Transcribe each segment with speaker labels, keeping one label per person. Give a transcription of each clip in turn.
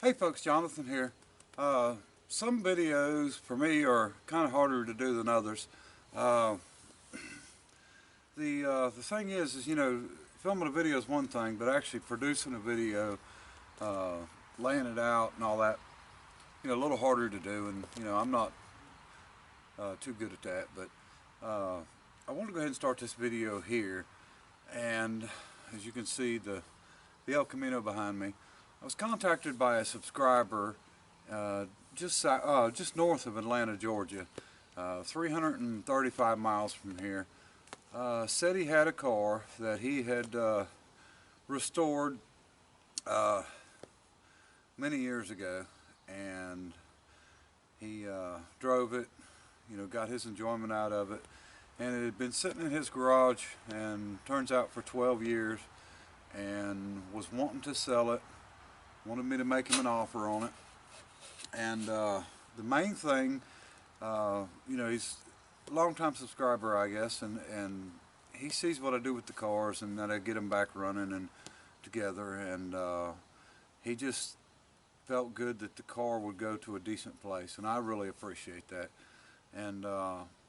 Speaker 1: Hey folks, Jonathan here. Some videos for me are kind of harder to do than others. Uh, the thing is, filming a video is one thing, but actually producing a video, laying it out and all that, a little harder to do. And I'm not too good at that. But I want to go ahead and start this video here. And as you can see, the El Camino behind me. I was contacted by a subscriber just north of Atlanta, Georgia, 335 miles from here. Said he had a car that he had restored many years ago, and he drove it, got his enjoyment out of it, and it had been sitting in his garage, and turns out for 12 years, and was wanting to sell it. Wanted me to make him an offer on it. And the main thing, he's a long-time subscriber, I guess, and he sees what I do with the cars and that I get them back running and together, and he just felt good that the car would go to a decent place, and I really appreciate that. And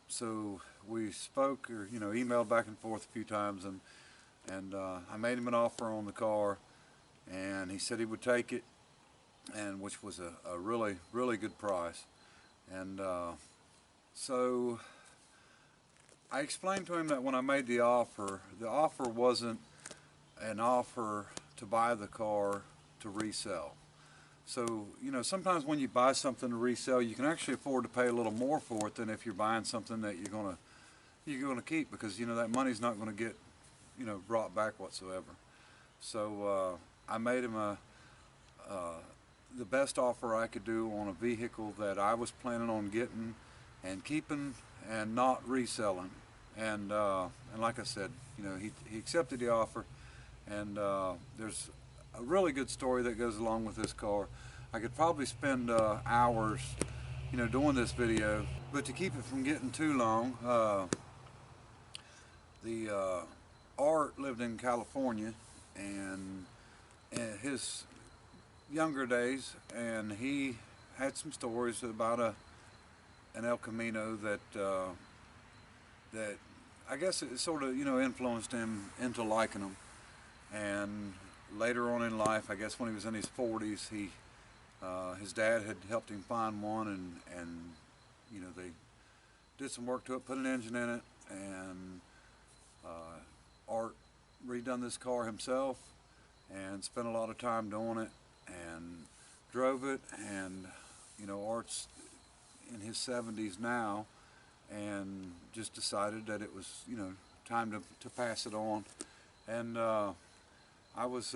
Speaker 1: so we spoke, or emailed back and forth a few times, and I made him an offer on the car, and he said he would take it, and which was a really, really good price. And so I explained to him that when I made the offer wasn't an offer to buy the car to resell. So sometimes when you buy something to resell, you can actually afford to pay a little more for it than if you're buying something that you're gonna keep, because that money's not going to get brought back whatsoever. So I made him the best offer I could do on a vehicle that I was planning on getting and keeping and not reselling. And like I said, he accepted the offer, and there's a really good story that goes along with this car. I could probably spend hours doing this video, but to keep it from getting too long, Art lived in California, and his younger days, and he had some stories about an El Camino that I guess it sort of influenced him into liking them. And later on in life, I guess when he was in his 40s, his dad had helped him find one, and they did some work to it, put an engine in it, and Art redone this car himself and spent a lot of time doing it and drove it. And Art's in his 70s now, and just decided that it was time to pass it on. And I was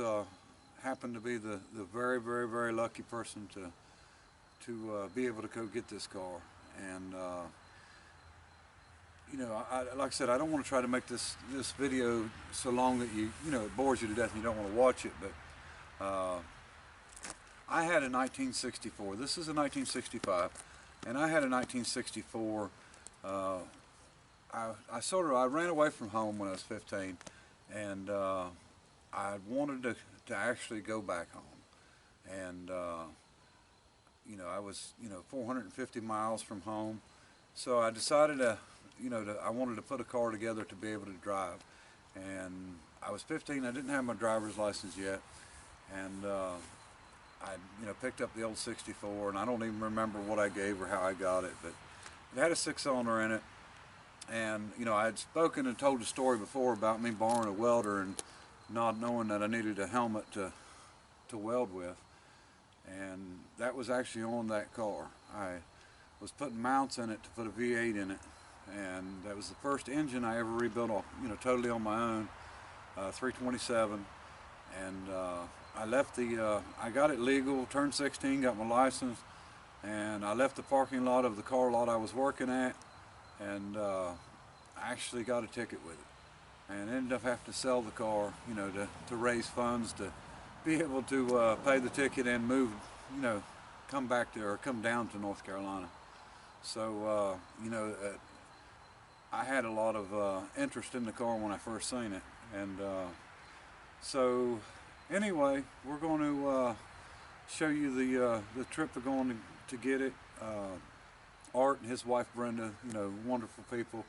Speaker 1: happened to be the very, very, very lucky person to be able to go get this car. And like I said, I don't want to try to make this video so long that it bores you to death and you don't want to watch it. But I had a 1964. This is a 1965, and I had a 1964. I ran away from home when I was 15, and I wanted to actually go back home. And I was 450 miles from home, so I decided I wanted to put a car together to be able to drive. And I was 15. I didn't have my driver's license yet, and I picked up the old 64, and I don't even remember what I gave or how I got it, but it had a 6-cylinder in it. And I had spoken and told a story before about me borrowing a welder and not knowing that I needed a helmet to weld with, and that was actually on that car. I was putting mounts in it to put a V8 in it, and that was the first engine I ever rebuilt totally on my own, 327. And I left I got it legal, turned 16, got my license, and I left the parking lot of the car lot I was working at, and I actually got a ticket with it, and ended up having to sell the car, to raise funds to be able to pay the ticket and move, come down to North Carolina. So, I had a lot of interest in the car when I first seen it, and so anyway, we're going to show you the trip we're going to get it. Art and his wife Brenda, you know, wonderful people.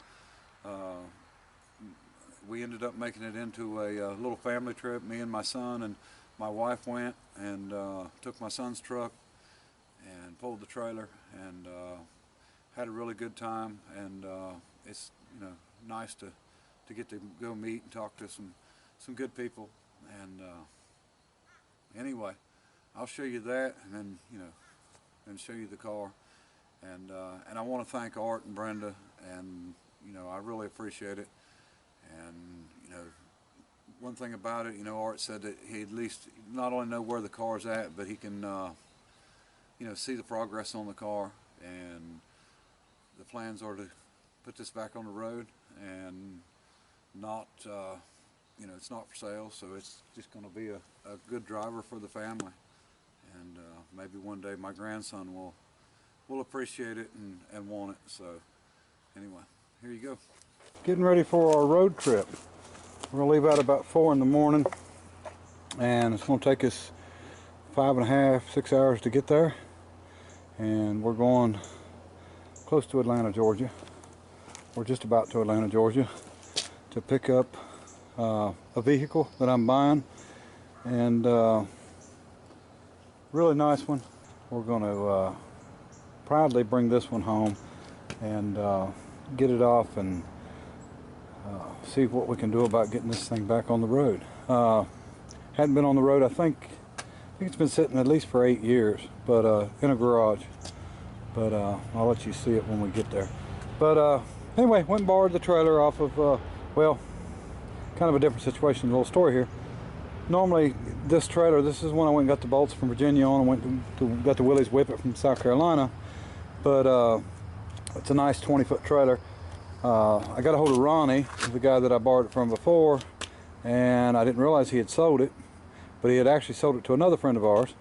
Speaker 1: We ended up making it into a little family trip. Me and my son and my wife went and took my son's truck and pulled the trailer and had a really good time. And it's, you know, nice to get to go meet and talk to some good people. And anyway, I'll show you that, and then, you know, and show you the car. And I want to thank Art and Brenda, and, you know, I really appreciate it. And, you know, one thing about it, you know, Art said that he at least not only know where the car's at, but he can, you know, see the progress on the car. And the plans are to put this back on the road and not, you know, it's not for sale, so it's just going to be a good driver for the family. And maybe one day my grandson will appreciate it and want it. So anyway, here you go. Getting ready for our road trip. We're gonna leave out about 4 in the morning, and it's gonna take us 5.5, 6 hours to get there. And we're going close to Atlanta, Georgia. We're just about to Atlanta, Georgia, to pick up a vehicle that I'm buying, and really nice one. We're gonna proudly bring this one home and get it off and see what we can do about getting this thing back on the road. Hadn't been on the road, I think it's been sitting at least for 8 years, but in a garage. But I'll let you see it when we get there. But anyway, went and borrowed the trailer off of, well, kind of a different situation, a little story here. Normally this trailer, this is when I went and got the bolts from Virginia on, and got the Willys Whippet from South Carolina. But it's a nice 20-foot trailer. I got a hold of Ronnie, the guy that I borrowed it from before, and I didn't realize he had sold it, but he had actually sold it to another friend of ours.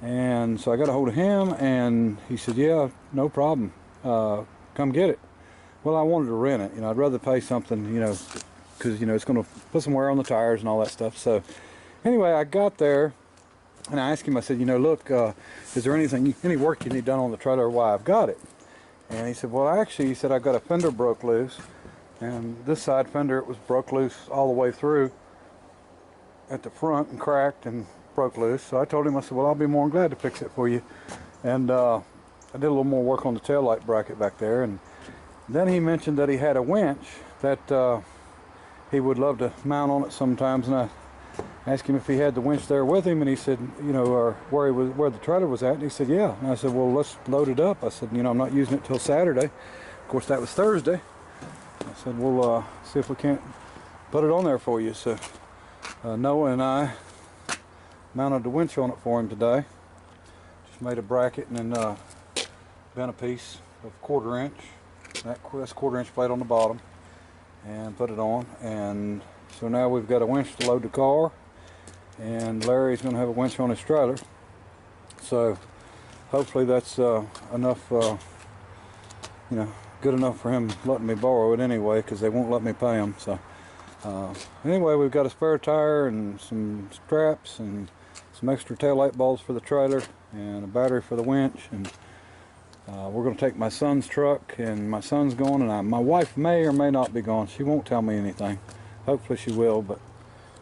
Speaker 1: And so I got a hold of him, and he said, yeah, no problem, come get it. Well, I wanted to rent it. You know, I'd rather pay something, you know, because, you know, it's going to put some wear on the tires and all that stuff. So anyway, I got there, and I asked him, I said, you know, look, is there any work you need done on the trailer while I've got it? And he said, well, actually, he said, I got a fender broke loose, and this side fender, it was broke loose all the way through at the front and cracked and broke loose. So I told him, I said, well, I'll be more than glad to fix it for you. And I did a little more work on the taillight bracket back there. And then he mentioned that he had a winch that he would love to mount on it sometimes. And I asked him if he had the winch there with him, and he said, you know, or where the trailer was at, and he said, yeah. And I said, well, let's load it up. I said, you know, I'm not using it till Saturday. Of course, that was Thursday. I said, we'll see if we can't put it on there for you. So Noah and I mounted the winch on it for him today. Just made a bracket and then bent a piece of 1/4 inch. That's 1/4 inch plate on the bottom, and put it on. And so now we've got a winch to load the car, and Larry's going to have a winch on his trailer. So hopefully that's enough, you know, good enough for him letting me borrow it anyway, because they won't let me pay him. So anyway, we've got a spare tire and some straps and some extra taillight bolts for the trailer and a battery for the winch. And we're going to take my son's truck, and my son's going, and my wife may or may not be going. She won't tell me anything. Hopefully she will, but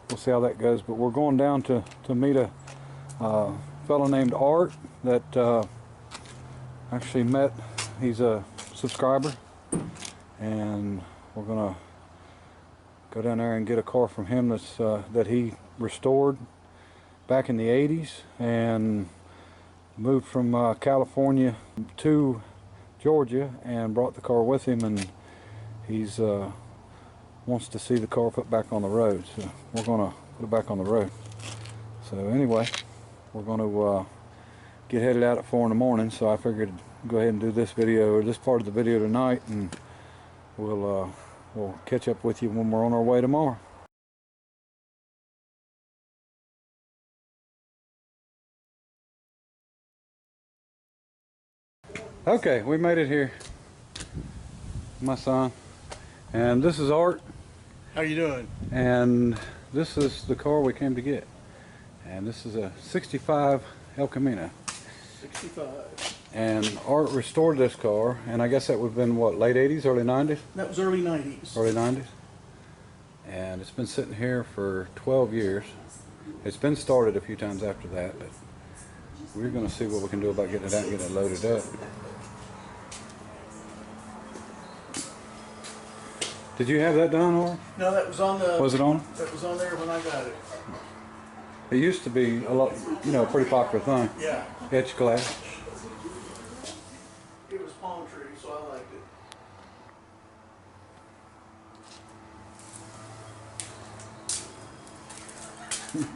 Speaker 1: we'll see how that goes. But we're going down to meet a fellow named Art that actually met. He's a subscriber, and we're gonna go down there and get a car from him that's that he restored back in the 80s and moved from California to Georgia and brought the car with him, and he's wants to see the car put back on the road. So we're gonna put it back on the road. So anyway, we're gonna get headed out at 4 in the morning, so I figured go ahead and do this video, or this part of the video tonight, and we'll catch up with you when we're on our way tomorrow. Okay, we made it here, my son, and this is Art.
Speaker 2: How you doing?
Speaker 1: And this is the car we came to get, and this is a 65 El Camino.
Speaker 2: 65.
Speaker 1: And Art restored this car, and I guess that would have been what, late 80s, early 90s?
Speaker 2: That was early 90s.
Speaker 1: Early 90s. And it's been sitting here for 12 years. It's been started a few times after that, but we're going to see what we can do about getting it out and getting it loaded up. Did you have that done, or?
Speaker 2: No, that was on the...
Speaker 1: Was it on?
Speaker 2: That was on there when I got it.
Speaker 1: It used to be a lot, you know, a pretty popular thing.
Speaker 2: Yeah.
Speaker 1: Etched glass.
Speaker 2: It was palm tree, so I liked it.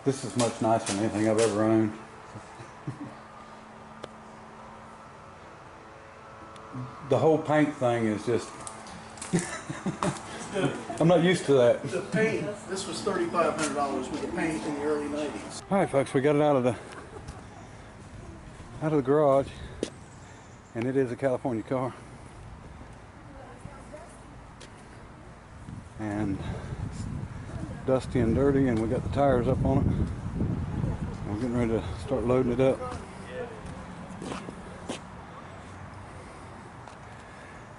Speaker 1: This is much nicer than anything I've ever owned. The whole paint thing is just... I'm not used to that.
Speaker 2: The paint, this was $3,500 with the paint in the early 90s.
Speaker 1: All right, folks, we got it out of the garage, and it is a California car. And it's dusty and dirty, and we got the tires up on it. We're getting ready to start loading it up.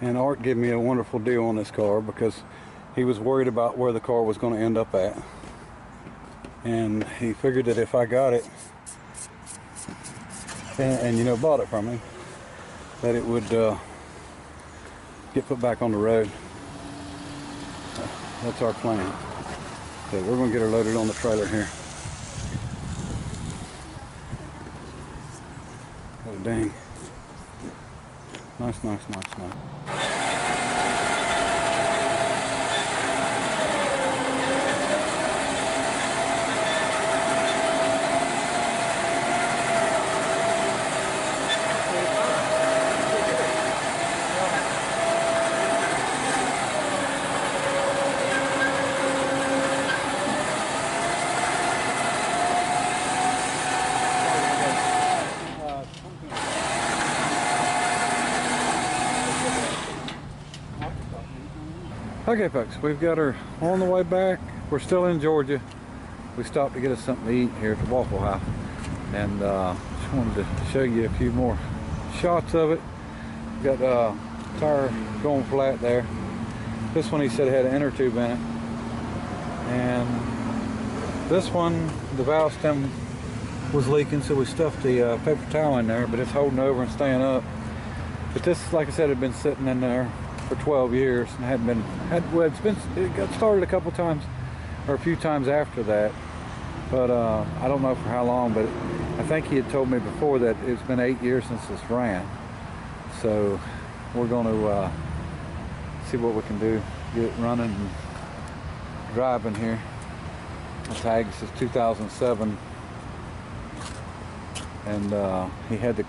Speaker 1: And Art gave me a wonderful deal on this car because he was worried about where the car was going to end up at. And he figured that if I got it and you know, bought it from me, that it would get put back on the road. That's our plan. So we're going to get her loaded on the trailer here. Oh dang. Nice, nice, nice, nice. Okay, folks, we've got her on the way back. We're still in Georgia. We stopped to get us something to eat here at the Waffle House, and just wanted to show you a few more shots of it. Got tire going flat there. This one he said had an inner tube in it, and this one the valve stem was leaking, so we stuffed the paper towel in there, but it's holding over and staying up. But this, like I said, had been sitting in there for 12 years and hadn't been, it got started a couple times or a few times after that, but I don't know for how long, but I think he had told me before that it's been 8 years since this ran. So we're going to see what we can do, get it running and driving here. The tag says 2007, and he had the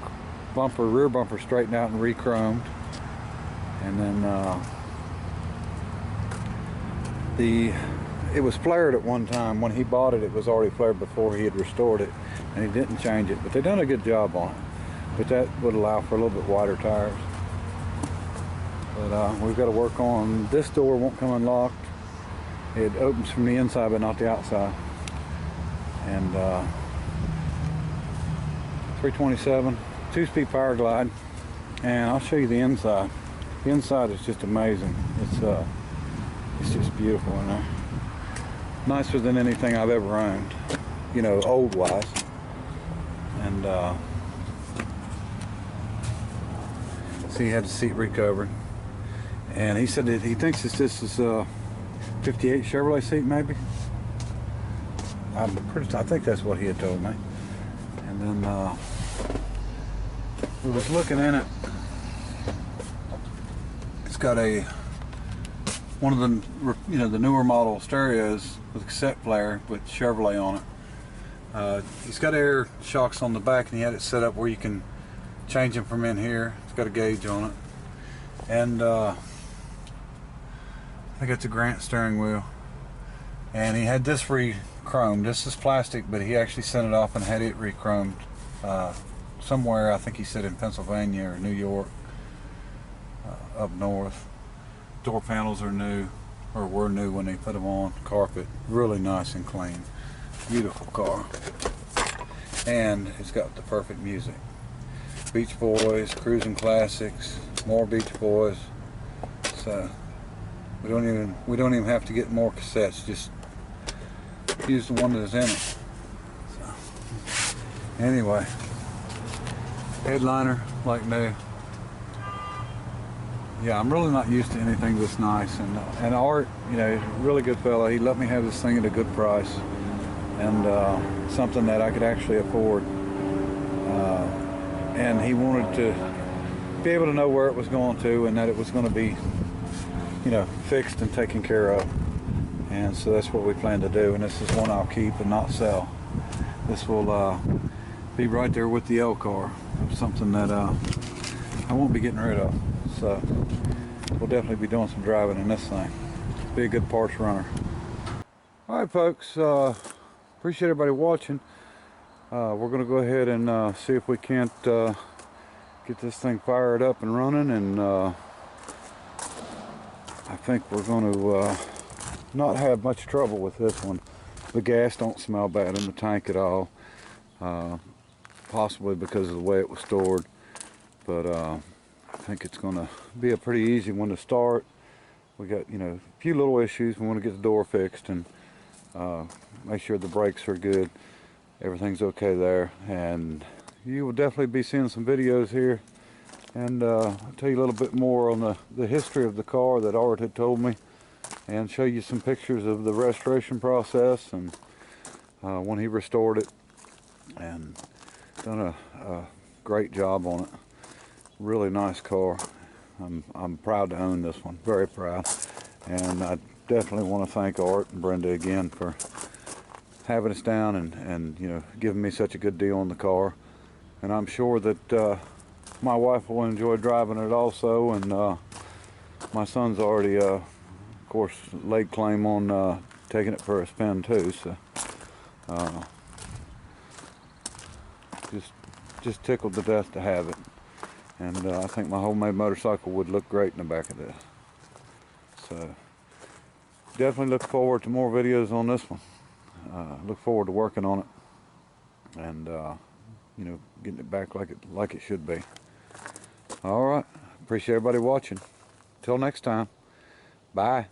Speaker 1: rear bumper straightened out and re-chromed. And then it was flared at one time. When he bought it, it was already flared before he had restored it, and he didn't change it. But they've done a good job on it. But that would allow for a little bit wider tires. But we've got to work on this door. Won't come unlocked. It opens from the inside, but not the outside. And 327, 2-speed power glide, and I'll show you the inside. The inside is just amazing. It's just beautiful in there. Nicer than anything I've ever owned, you know, old wise. And see, he had the seat recovered, and he said that he thinks this is a 58 Chevrolet seat, maybe. I think that's what he had told me. And then we was looking in it. It's got one of the, you know, the newer model stereos with cassette player with Chevrolet on it. He's got air shocks on the back, and he had it set up where you can change them from in here. It's got a gauge on it, and I think it's a Grant steering wheel. And he had this re-chromed. This is plastic, but he actually sent it off and had it re-chromed somewhere. I think he said in Pennsylvania or New York, up north. Door panels are new. or were new when they put them on. Carpet, really nice and clean. Beautiful car. And it's got the perfect music. Beach Boys, cruising classics, more Beach Boys. So we don't even have to get more cassettes. Just use the one that's in it. So, anyway, headliner like new. Yeah, I'm really not used to anything this nice. And Art, you know, he's a really good fella. He let me have this thing at a good price, and something that I could actually afford. And he wanted to be able to know where it was going to, and that it was going to be, you know, fixed and taken care of. And so that's what we plan to do. And this is one I'll keep and not sell. This will be right there with the L car. Something that I won't be getting rid of. So we'll definitely be doing some driving in this thing. Be a good parts runner. All right, folks. Appreciate everybody watching. We're going to go ahead and see if we can't get this thing fired up and running, and I think we're going to not have much trouble with this one. The gas don't smell bad in the tank at all, possibly because of the way it was stored, but I think it's going to be a pretty easy one to start. We got, you know, a few little issues. We want to get the door fixed and make sure the brakes are good. Everything's okay there, and you will definitely be seeing some videos here, and I'll tell you a little bit more on the history of the car that Art had told me, and show you some pictures of the restoration process and when he restored it, and done a great job on it. Really nice car. I'm proud to own this one, very proud, and I definitely want to thank Art and Brenda again for having us down and you know, giving me such a good deal on the car. And I'm sure that my wife will enjoy driving it also, and my son's already of course laid claim on taking it for a spin too, so just tickled to death to have it. And I think my homemade motorcycle would look great in the back of this. So definitely look forward to more videos on this one. Look forward to working on it, and you know, getting it back like it should be. All right, appreciate everybody watching. Till next time, bye.